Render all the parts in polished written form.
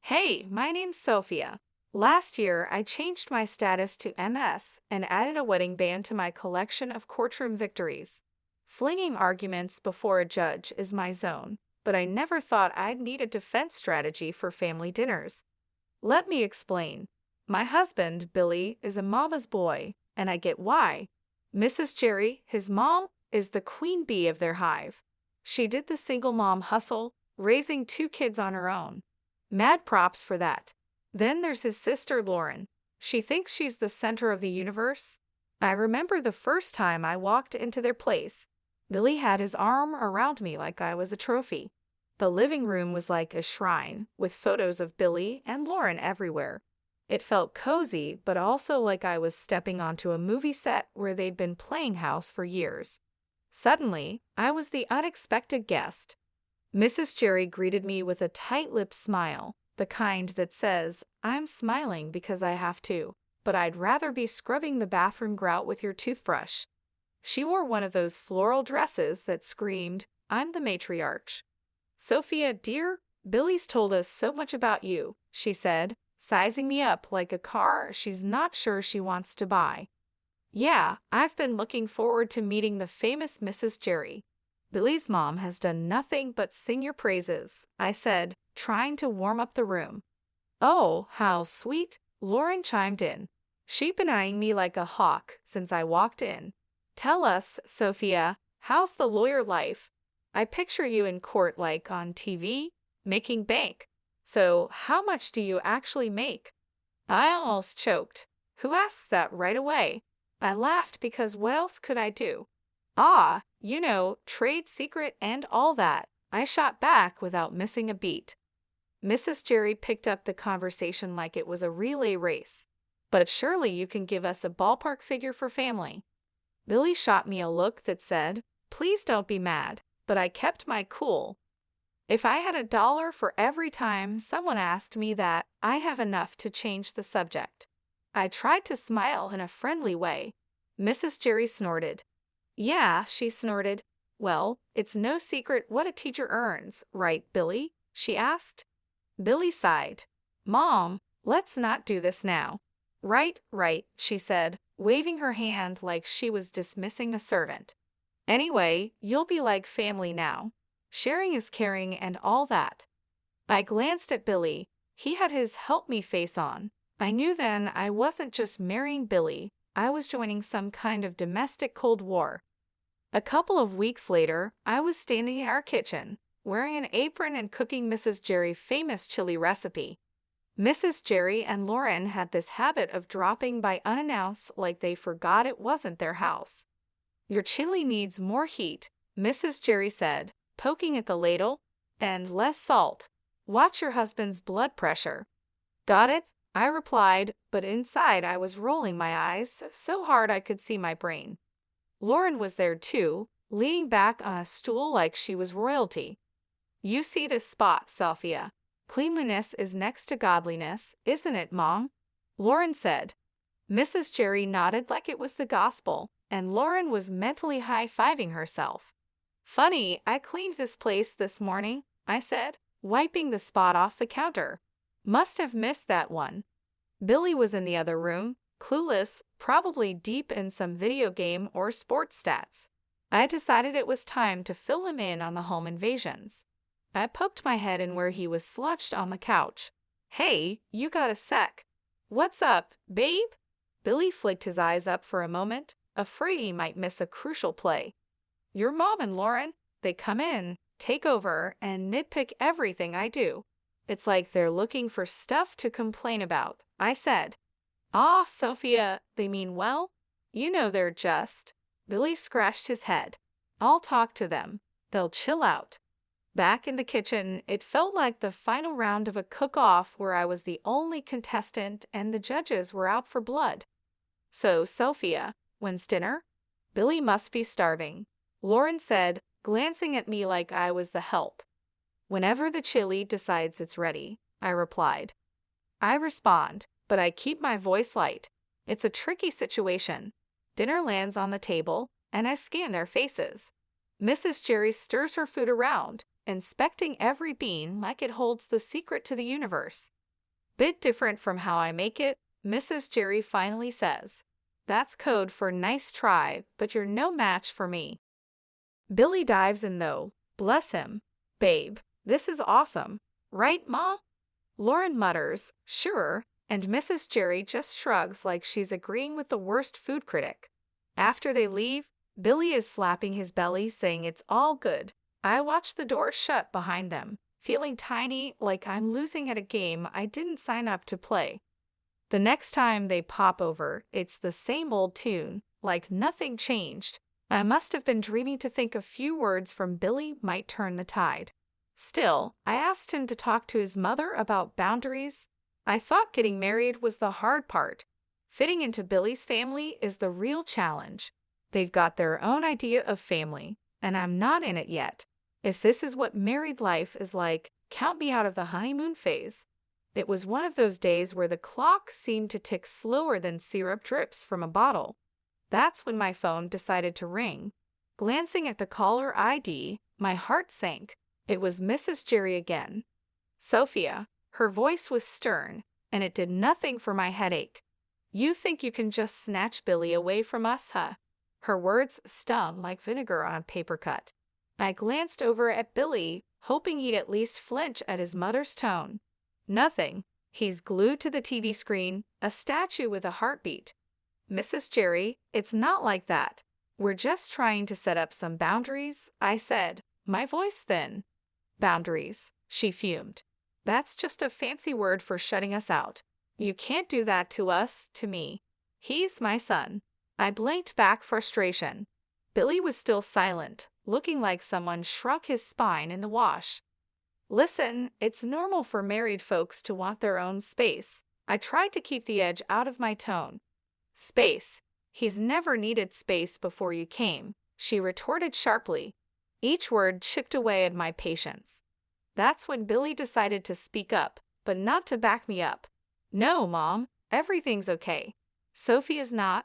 Hey, my name's Sophia. Last year, I changed my status to MS and added a wedding band to my collection of courtroom victories. Slinging arguments before a judge is my zone, but I never thought I'd need a defense strategy for family dinners. Let me explain. My husband, Billy, is a mama's boy, and I get why. Mrs. Jerry, his mom, is the queen bee of their hive. She did the single mom hustle, raising two kids on her own. Mad props for that. Then there's his sister Lauren. She thinks she's the center of the universe. I remember the first time I walked into their place. Billy had his arm around me like I was a trophy. The living room was like a shrine, with photos of Billy and Lauren everywhere. It felt cozy, but also like I was stepping onto a movie set where they'd been playing house for years. Suddenly, I was the unexpected guest. Mrs. Jerry greeted me with a tight-lipped smile, the kind that says, "I'm smiling because I have to, but I'd rather be scrubbing the bathroom grout with your toothbrush." She wore one of those floral dresses that screamed, "I'm the matriarch." "Sophia, dear, Billy's told us so much about you," she said, sizing me up like a car she's not sure she wants to buy. "Yeah, I've been looking forward to meeting the famous Mrs. Jerry. Billy's mom has done nothing but sing your praises," I said, trying to warm up the room. "Oh, how sweet," Lauren chimed in. She'd been eyeing me like a hawk since I walked in. "Tell us, Sophia, how's the lawyer life? I picture you in court like on TV, making bank. So, how much do you actually make?" I almost choked. Who asks that right away? I laughed because what else could I do? "Ah, trade secret and all that," I shot back without missing a beat. Mrs. Jerry picked up the conversation like it was a relay race. "But surely you can give us a ballpark figure for family." Billy shot me a look that said, "Please don't be mad," but I kept my cool. "If I had $1 for every time someone asked me that, I have enough to change the subject." I tried to smile in a friendly way. Mrs. Jerry snorted. "Yeah," she snorted. "Well, it's no secret what a teacher earns, right, Billy?" she asked. Billy sighed. "Mom, let's not do this now." "Right, right," she said, waving her hand like she was dismissing a servant. "Anyway, you'll be like family now. Sharing is caring and all that." I glanced at Billy. He had his help me face on. I knew then I wasn't just marrying Billy. I was joining some kind of domestic Cold War. A couple of weeks later, I was standing in our kitchen, wearing an apron and cooking Mrs. Jerry's famous chili recipe. Mrs. Jerry and Lauren had this habit of dropping by unannounced like they forgot it wasn't their house. "Your chili needs more heat," Mrs. Jerry said, poking at the ladle, "and less salt. Watch your husband's blood pressure." "Got it," I replied, but inside I was rolling my eyes so hard I could see my brain. Lauren was there too, leaning back on a stool like she was royalty. "You see this spot, Sophia. Cleanliness is next to godliness, isn't it, Mom?" Lauren said. Mrs. Jerry nodded like it was the gospel, and Lauren was mentally high-fiving herself. "Funny, I cleaned this place this morning," I said, wiping the spot off the counter. "Must have missed that one." Billy was in the other room, clueless, probably deep in some video game or sports stats. I decided it was time to fill him in on the home invasions. I poked my head in where he was slouched on the couch. "Hey, you got a sec?" "What's up, babe?" Billy flicked his eyes up for a moment, afraid he might miss a crucial play. "Your mom and Lauren, they come in, take over, and nitpick everything I do. It's like they're looking for stuff to complain about," I said. "Ah, Sophia, they mean well? They're just—" Billy scratched his head. "I'll talk to them. They'll chill out." Back in the kitchen, it felt like the final round of a cook-off where I was the only contestant and the judges were out for blood. "So, Sophia, when's dinner?" "Billy must be starving," Lauren said, glancing at me like I was the help. "Whenever the chili decides it's ready," I replied. I respond, but I keep my voice light. It's a tricky situation. Dinner lands on the table, and I scan their faces. Mrs. Jerry stirs her food around, inspecting every bean like it holds the secret to the universe. Bit different from how I make it, Mrs. Jerry finally says. That's code for nice try, but you're no match for me. Billy dives in though. Bless him. Babe, this is awesome. Right, Ma? Lauren mutters, sure, and Mrs. Jerry just shrugs like she's agreeing with the worst food critic. After they leave, Billy is slapping his belly saying it's all good. I watch the door shut behind them, feeling tiny like I'm losing at a game I didn't sign up to play. The next time they pop over, it's the same old tune, like nothing changed. I must have been dreaming to think a few words from Billy might turn the tide. Still, I asked him to talk to his mother about boundaries. I thought getting married was the hard part. Fitting into Billy's family is the real challenge. They've got their own idea of family, and I'm not in it yet. If this is what married life is like, count me out of the honeymoon phase. It was one of those days where the clock seemed to tick slower than syrup drips from a bottle. That's when my phone decided to ring. Glancing at the caller ID, my heart sank. It was Mrs. Jerry again. Sophia. Her voice was stern, and it did nothing for my headache. You think you can just snatch Billy away from us, huh? Her words stung like vinegar on a paper cut. I glanced over at Billy, hoping he'd at least flinch at his mother's tone. Nothing. He's glued to the TV screen, a statue with a heartbeat. Mrs. Jerry, it's not like that. We're just trying to set up some boundaries, I said, my voice thin. Boundaries, she fumed. That's just a fancy word for shutting us out. You can't do that to us, to me. He's my son. I blinked back frustration. Billy was still silent, looking like someone shrunk his spine in the wash. Listen, it's normal for married folks to want their own space. I tried to keep the edge out of my tone. Space. He's never needed space before you came, she retorted sharply. Each word chipped away at my patience. That's when Billy decided to speak up, but not to back me up. No, Mom, everything's okay. Sophie is not,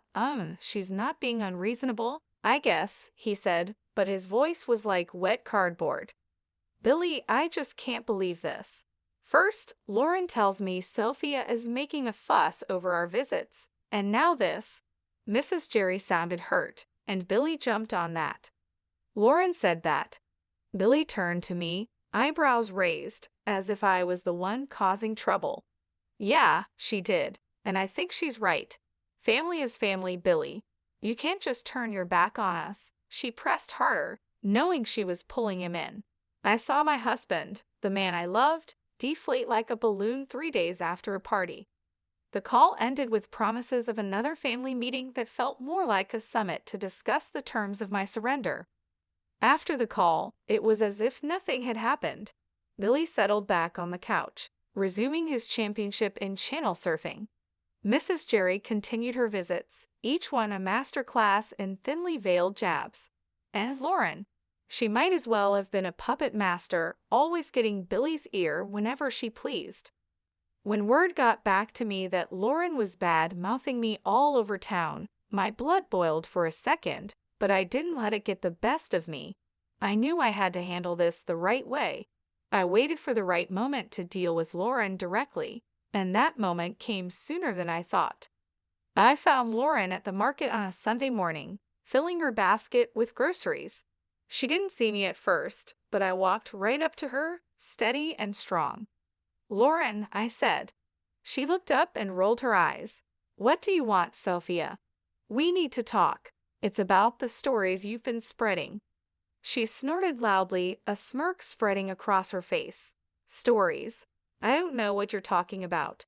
she's not being unreasonable, I guess, he said, but his voice was like wet cardboard. Billy, I just can't believe this. First, Lauren tells me Sophia is making a fuss over our visits, and now this. Mrs. Jerry sounded hurt, and Billy jumped on that. Lauren said that. Billy turned to me, eyebrows raised, as if I was the one causing trouble. Yeah, she did, and I think she's right. Family is family, Billy. You can't just turn your back on us. She pressed harder, knowing she was pulling him in. I saw my husband, the man I loved, deflate like a balloon 3 days after a party. The call ended with promises of another family meeting that felt more like a summit to discuss the terms of my surrender. After the call, it was as if nothing had happened. Billy settled back on the couch, resuming his championship in channel surfing. Mrs. Jerry continued her visits, each one a master class in thinly veiled jabs. And Lauren. She might as well have been a puppet master, always getting Billy's ear whenever she pleased. When word got back to me that Lauren was bad-mouthing me all over town, my blood boiled for a second, but I didn't let it get the best of me. I knew I had to handle this the right way. I waited for the right moment to deal with Lauren directly, and that moment came sooner than I thought. I found Lauren at the market on a Sunday morning, filling her basket with groceries. She didn't see me at first, but I walked right up to her, steady and strong. Lauren, I said. She looked up and rolled her eyes. What do you want, Sophia? We need to talk. It's about the stories you've been spreading. She snorted loudly, a smirk spreading across her face. Stories. I don't know what you're talking about.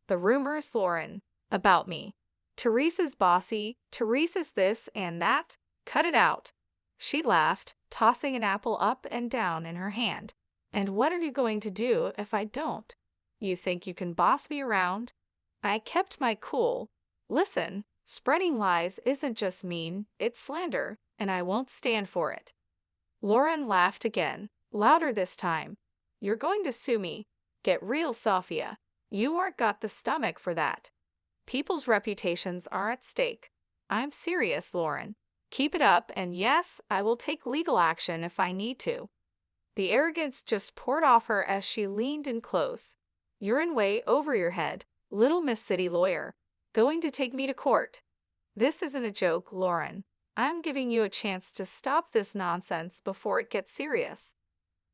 The rumors, Lauren. About me. Teresa's bossy, Teresa's this and that. Cut it out. She laughed, tossing an apple up and down in her hand. And what are you going to do if I don't? You think you can boss me around? I kept my cool. Listen, spreading lies isn't just mean, it's slander, and I won't stand for it. Lauren laughed again, louder this time. You're going to sue me. Get real, Sophia. You aren't got the stomach for that. People's reputations are at stake. I'm serious, Lauren. Keep it up, and yes, I will take legal action if I need to. The arrogance just poured off her as she leaned in close. "You're in way over your head, little Miss City Lawyer. Going to take me to court?" "This isn't a joke, Lauren. I'm giving you a chance to stop this nonsense before it gets serious."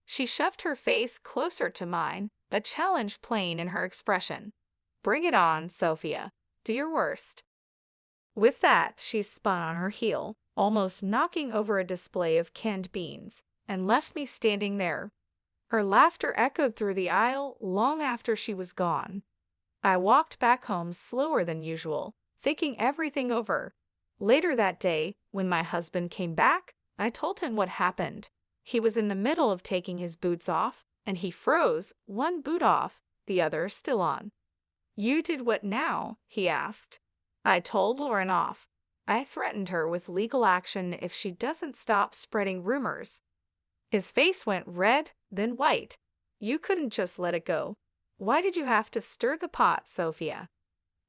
She shoved her face closer to mine, a challenge plain in her expression. "Bring it on, Sophia. Do your worst." With that, she spun on her heel, almost knocking over a display of canned beans, and left me standing there. Her laughter echoed through the aisle long after she was gone. I walked back home slower than usual, thinking everything over. Later that day, when my husband came back, I told him what happened. He was in the middle of taking his boots off, and he froze, one boot off, the other still on. "You did what now?" he asked. I told Lauren off. I threatened her with legal action if she doesn't stop spreading rumors. His face went red, then white. "You couldn't just let it go. Why did you have to stir the pot, Sophia?"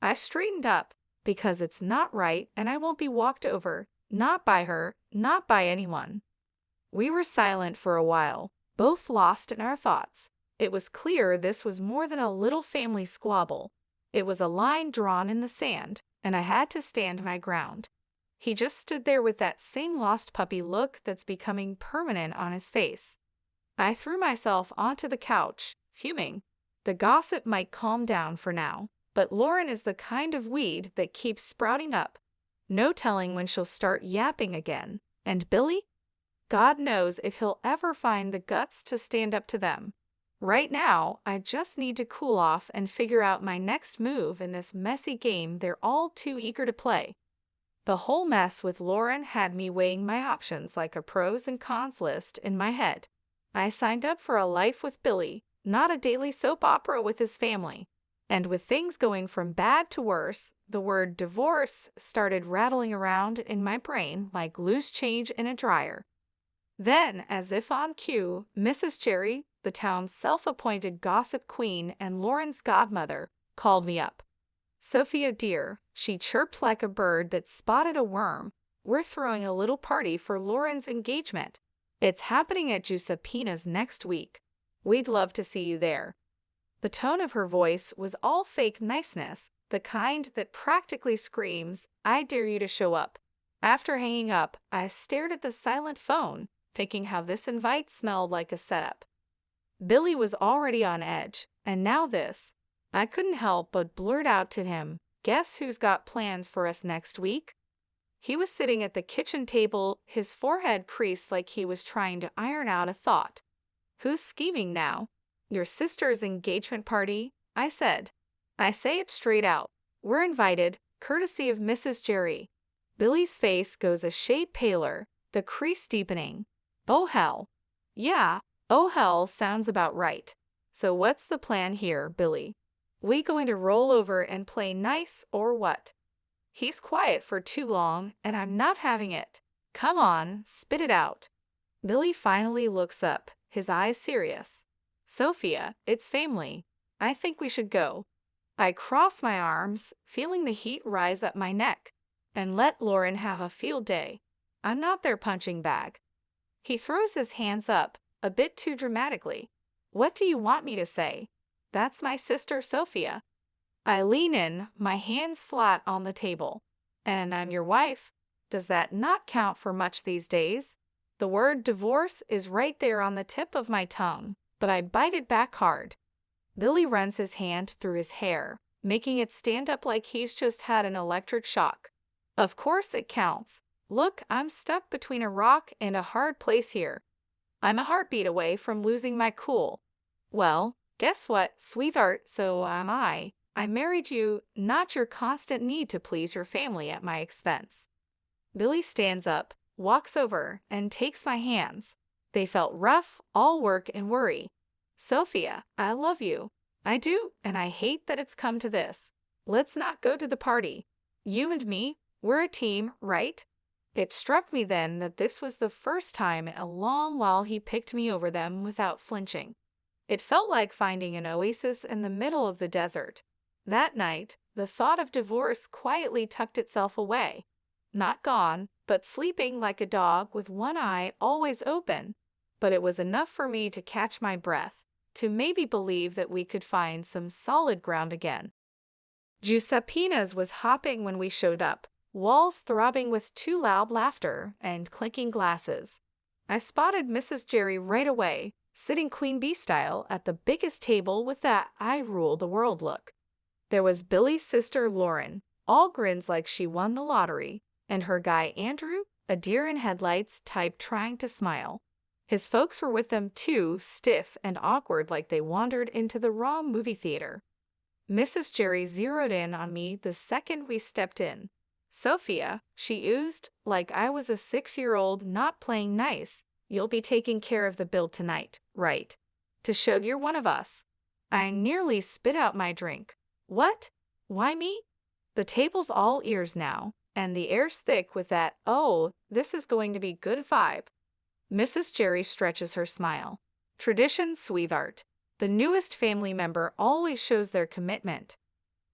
I straightened up. "Because it's not right, and I won't be walked over. Not by her, not by anyone." We were silent for a while, both lost in our thoughts. It was clear this was more than a little family squabble. It was a line drawn in the sand, and I had to stand my ground. He just stood there with that same lost puppy look that's becoming permanent on his face. I threw myself onto the couch, fuming. The gossip might calm down for now, but Lauren is the kind of weed that keeps sprouting up. No telling when she'll start yapping again. And Billy? God knows if he'll ever find the guts to stand up to them. Right now, I just need to cool off and figure out my next move in this messy game they're all too eager to play. The whole mess with Lauren had me weighing my options like a pros and cons list in my head. I signed up for a life with Billy, not a daily soap opera with his family. And with things going from bad to worse, the word divorce started rattling around in my brain like loose change in a dryer. Then, as if on cue, Mrs. Jerry, the town's self-appointed gossip queen and Lauren's godmother, called me up. "Sophia dear," she chirped like a bird that spotted a worm, "we're throwing a little party for Lauren's engagement. It's happening at Giuseppina's next week. We'd love to see you there." The tone of her voice was all fake niceness, the kind that practically screams, "I dare you to show up." After hanging up, I stared at the silent phone, thinking how this invite smelled like a setup. Billy was already on edge, and now this. I couldn't help but blurt out to him, "Guess who's got plans for us next week?" He was sitting at the kitchen table, his forehead creased like he was trying to iron out a thought. "Who's scheming now?" "Your sister's engagement party," I said. I say it straight out. We're invited, courtesy of Mrs. Jerry. Billy's face goes a shade paler, the crease deepening. "Oh hell." "Yeah, oh hell sounds about right. So what's the plan here, Billy? We going to roll over and play nice or what?" He's quiet for too long, and I'm not having it. "Come on, spit it out." Billy finally looks up, his eyes serious. "Sophia, it's family. I think we should go." I cross my arms, feeling the heat rise up my neck. "And let Lauren have a field day. I'm not their punching bag." He throws his hands up, a bit too dramatically. "What do you want me to say? That's my sister Sophia." I lean in, my hands flat on the table. "And I'm your wife. Does that not count for much these days?" The word divorce is right there on the tip of my tongue, but I bite it back hard. Billy runs his hand through his hair, making it stand up like he's just had an electric shock. "Of course it counts. Look, I'm stuck between a rock and a hard place here. I'm a heartbeat away from losing my cool." "Well, guess what, sweetheart, so am I. I married you, not your constant need to please your family at my expense." Billy stands up, walks over, and takes my hands. They felt rough, all work and worry. "Sophia, I love you. I do, and I hate that it's come to this. Let's not go to the party. You and me, we're a team, right?" It struck me then that this was the first time in a long while he picked me over them without flinching. It felt like finding an oasis in the middle of the desert. That night, the thought of divorce quietly tucked itself away. Not gone, but sleeping like a dog with one eye always open. but it was enough for me to catch my breath, to maybe believe that we could find some solid ground again. Giuseppe's was hopping when we showed up, walls throbbing with too loud laughter and clinking glasses. I spotted Mrs. Jerry right away, sitting Queen Bee style at the biggest table with that I rule the world look. There was Billy's sister Lauren, all grins like she won the lottery, and her guy Andrew, a deer in headlights type trying to smile. His folks were with them too, stiff and awkward like they wandered into the wrong movie theater. Mrs. Jerry zeroed in on me the second we stepped in. "Sophia," she oozed, like I was a 6-year-old not playing nice, "you'll be taking care of the bill tonight, right? To show you're one of us." I nearly spit out my drink. "What? Why me?" The table's all ears now, and the air's thick with that, "Oh, this is going to be good" vibe. Mrs. Jerry stretches her smile. "Tradition, sweetheart. The newest family member always shows their commitment."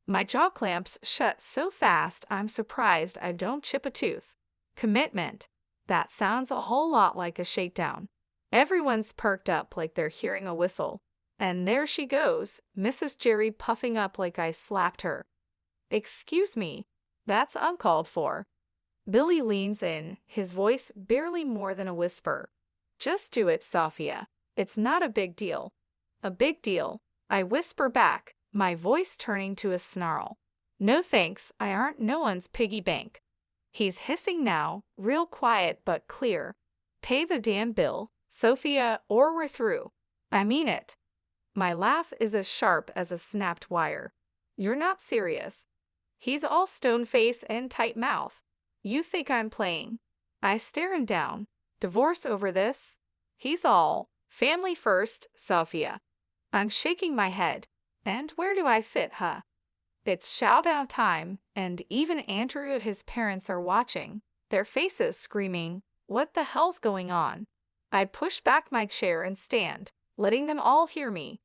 My jaw clamps shut so fast I'm surprised I don't chip a tooth. Commitment. That sounds a whole lot like a shakedown. Everyone's perked up like they're hearing a whistle. And there she goes, Mrs. Jerry puffing up like I slapped her. "Excuse me, that's uncalled for." Billy leans in, his voice barely more than a whisper. "Just do it, Sophia. It's not a big deal." "A big deal," I whisper back, my voice turning to a snarl. "No thanks, I aren't no one's piggy bank." He's hissing now, real quiet but clear. "Pay the damn bill, Sophia, or we're through. I mean it." My laugh is as sharp as a snapped wire. "You're not serious." He's all stone face and tight mouth. "You think I'm playing?" I stare him down. "Divorce over this?" He's all, "Family first, Sophia." I'm shaking my head. And where do I fit, huh? It's showdown time, and even Andrew and his parents are watching, their faces screaming, "What the hell's going on?" I push back my chair and stand, letting them all hear me.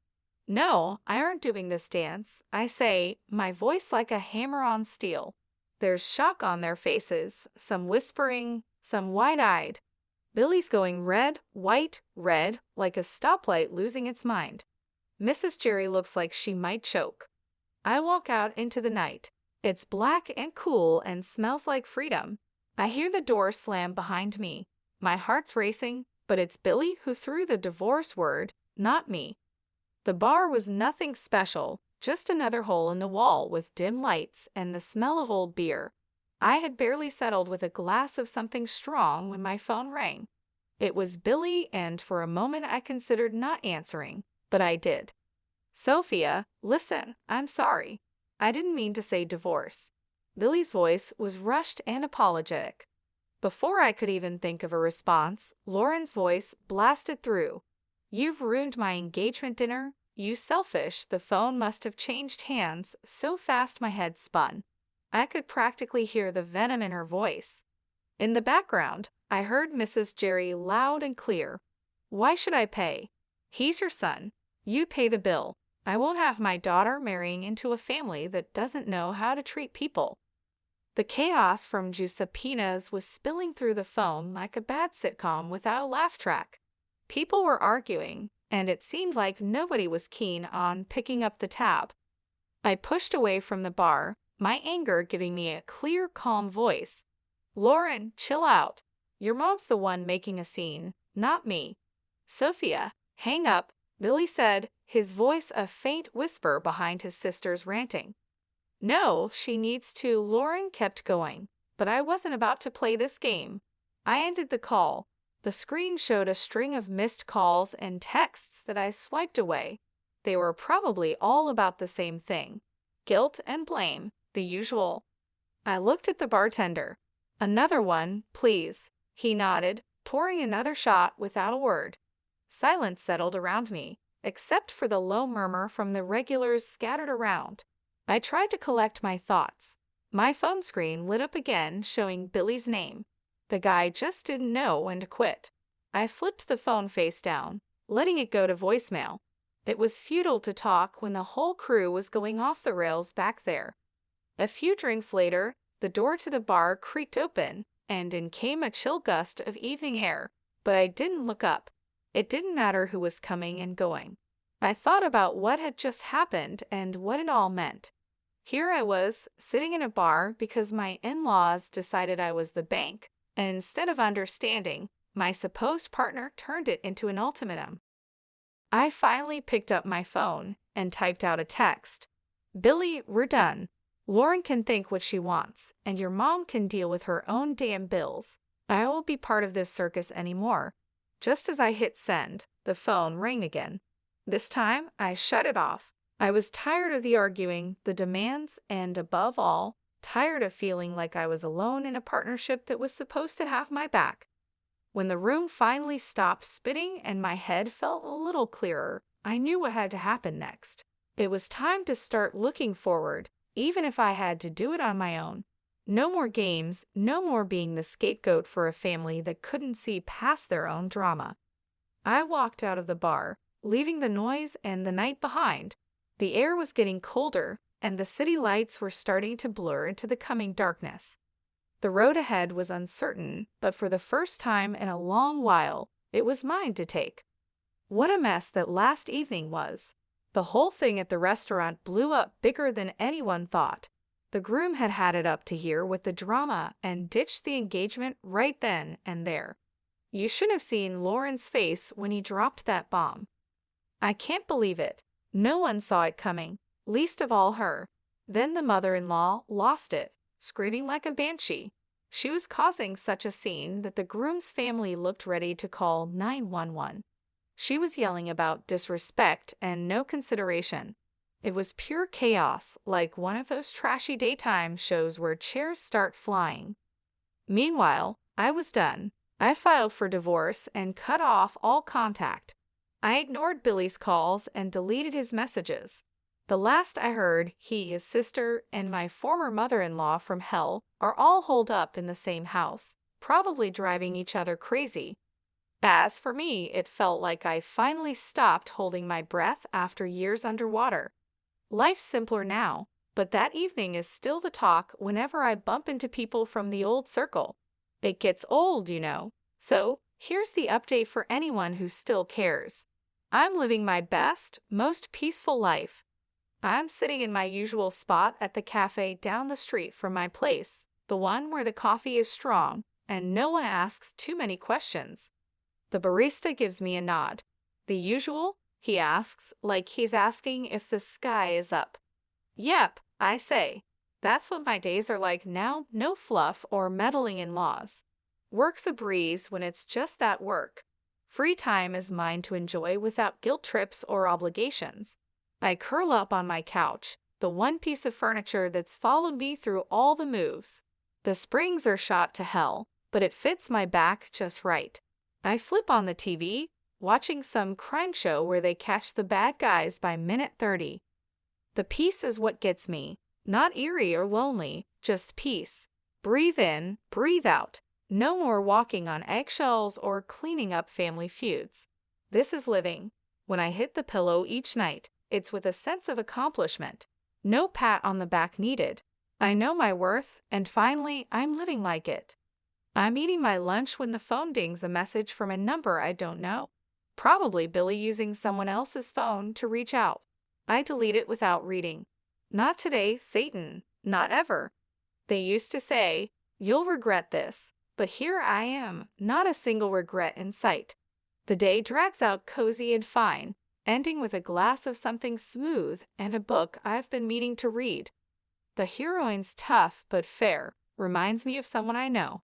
"No, I aren't doing this dance," I say, my voice like a hammer on steel. There's shock on their faces, some whispering, some wide-eyed. Billy's going red, white, red, like a stoplight losing its mind. Mrs. Jerry looks like she might choke. I walk out into the night. It's black and cool and smells like freedom. I hear the door slam behind me. My heart's racing, but it's Billy who threw the divorce word, not me. The bar was nothing special, just another hole in the wall with dim lights and the smell of old beer. I had barely settled with a glass of something strong when my phone rang. It was Billy, and for a moment I considered not answering, but I did. "Sophia, listen, I'm sorry. I didn't mean to say divorce." Billy's voice was rushed and apologetic. Before I could even think of a response, Lauren's voice blasted through. "You've ruined my engagement dinner. You selfish." The phone must have changed hands so fast my head spun. I could practically hear the venom in her voice. In the background, I heard Mrs. Jerry loud and clear. "Why should I pay? He's your son. You pay the bill. I won't have my daughter marrying into a family that doesn't know how to treat people." The chaos from Giuseppe's was spilling through the phone like a bad sitcom without a laugh track. People were arguing, and it seemed like nobody was keen on picking up the tab. I pushed away from the bar, my anger giving me a clear, calm voice. "Lauren, chill out. Your mom's the one making a scene, not me." "Sophia, hang up," Billy said, his voice a faint whisper behind his sister's ranting. "No, she needs to." Lauren kept going, but I wasn't about to play this game. I ended the call. The screen showed a string of missed calls and texts that I swiped away. They were probably all about the same thing. Guilt and blame, the usual. I looked at the bartender. "Another one, please." He nodded, pouring another shot without a word. Silence settled around me, except for the low murmur from the regulars scattered around. I tried to collect my thoughts. My phone screen lit up again, showing Billy's name. The guy just didn't know when to quit. I flipped the phone face down, letting it go to voicemail. It was futile to talk when the whole crew was going off the rails back there. A few drinks later, the door to the bar creaked open, and in came a chill gust of evening air, but I didn't look up. It didn't matter who was coming and going. I thought about what had just happened and what it all meant. Here I was, sitting in a bar because my in-laws decided I was the bank, and instead of understanding, my supposed partner turned it into an ultimatum. I finally picked up my phone and typed out a text. Billy, we're done. Lauren can think what she wants, and your mom can deal with her own damn bills. I won't be part of this circus anymore. Just as I hit send, the phone rang again. This time, I shut it off. I was tired of the arguing, the demands, and above all, tired of feeling like I was alone in a partnership that was supposed to have my back. When the room finally stopped spinning and my head felt a little clearer, I knew what had to happen next. It was time to start looking forward, even if I had to do it on my own. No more games, no more being the scapegoat for a family that couldn't see past their own drama. I walked out of the bar, leaving the noise and the night behind. The air was getting colder, and the city lights were starting to blur into the coming darkness. The road ahead was uncertain, but for the first time in a long while, it was mine to take. What a mess that last evening was! The whole thing at the restaurant blew up bigger than anyone thought. The groom had had it up to here with the drama and ditched the engagement right then and there. You should have seen Lauren's face when he dropped that bomb. I can't believe it. No one saw it coming, least of all her. Then the mother-in-law lost it, screaming like a banshee. She was causing such a scene that the groom's family looked ready to call 911. She was yelling about disrespect and no consideration. It was pure chaos, like one of those trashy daytime shows where chairs start flying. Meanwhile, I was done. I filed for divorce and cut off all contact. I ignored Billy's calls and deleted his messages. The last I heard, he, his sister, and my former mother-in-law from hell are all holed up in the same house, probably driving each other crazy. As for me, it felt like I finally stopped holding my breath after years underwater. Life's simpler now, but that evening is still the talk whenever I bump into people from the old circle. It gets old, you know. So, here's the update for anyone who still cares. I'm living my best, most peaceful life. I'm sitting in my usual spot at the cafe down the street from my place, the one where the coffee is strong and no one asks too many questions. The barista gives me a nod. The usual? He asks, like he's asking if the sky is up. Yep, I say. That's what my days are like now, no fluff or meddling in laws. Work's a breeze when it's just that work. Free time is mine to enjoy without guilt trips or obligations. I curl up on my couch, the one piece of furniture that's followed me through all the moves. The springs are shot to hell, but it fits my back just right. I flip on the TV, watching some crime show where they catch the bad guys by minute 30. The peace is what gets me, not eerie or lonely, just peace. Breathe in, breathe out. No more walking on eggshells or cleaning up family feuds. This is living. When I hit the pillow each night, it's with a sense of accomplishment. No pat on the back needed. I know my worth, and finally, I'm living like it. I'm eating my lunch when the phone dings a message from a number I don't know. Probably Billy using someone else's phone to reach out. I delete it without reading. Not today, Satan. Not ever. They used to say, you'll regret this. But here I am, not a single regret in sight. The day drags out cozy and fine, ending with a glass of something smooth and a book I've been meaning to read. The heroine's tough but fair, reminds me of someone I know.